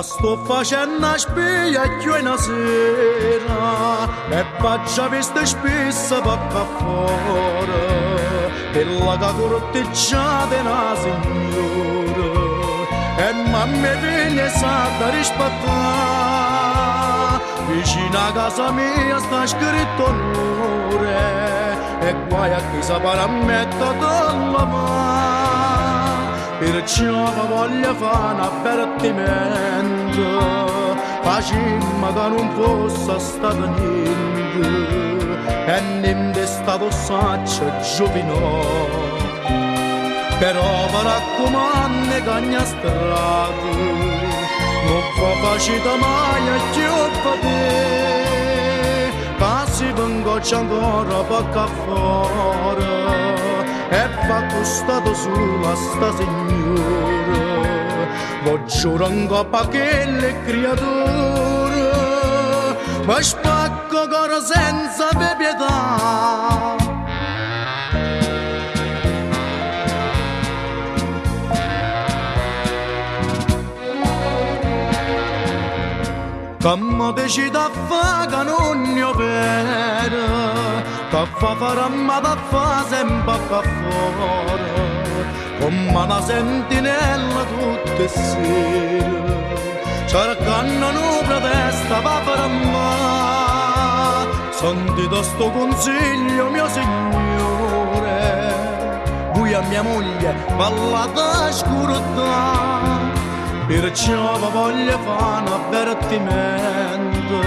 sto facendo a spia una sera e faccia vista spessa pacca fuori della che corteggiata una signora e mamma figlia sa da rispettare vicino a casa mia sta scritto onore e guai a chi sapere mettere dalla mano perciò voglio fare un avvertimento facciamo che non fosse stato niente e niente è stato saggio giovine però mi raccomando che ogni strada non fa facile mai a chiudere che si vengo c'è ancora poco fuori e fa costato sulla sta signora lo giuro ancora che le creature ma spacco coro senza pietà come decide a fare che non ne opera che fa fare a me da fa sempre qua fuori come una sentinella tutte le sere cercando una protesta per me sentito sto consiglio mio signore lui a mia moglie parla da scurità perciò voglio fare un avvertimento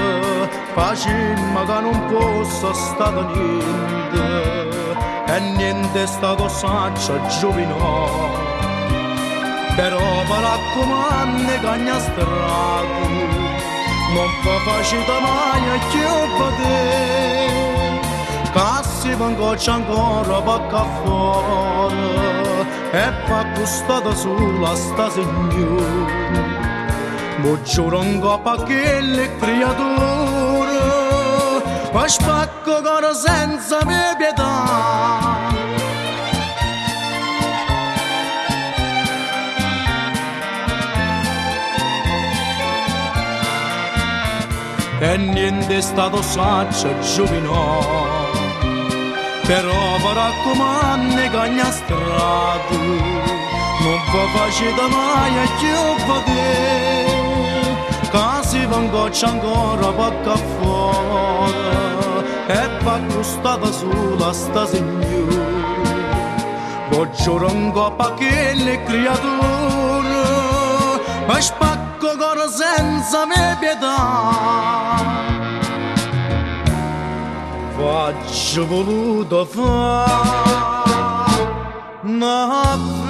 facciamo che non fosse stato niente e niente è stato saggio giovine però mi raccomando che ogni strada non fa facile mai a chiudere che si vengo c'è ancora poco fuori e fa costato sulla sta signora lo giuro ancora che le creature ma spacco coro senza pietà e niente è stato saggio giovine però mi raccomando che ogni strada non fa facile mai a chiudere che si vengo c'è ancora poco fuori e va costata sulla sta signora lo giuro ancora che le creature ma spacco coro senza pietà faccio voluto fare un avvertimento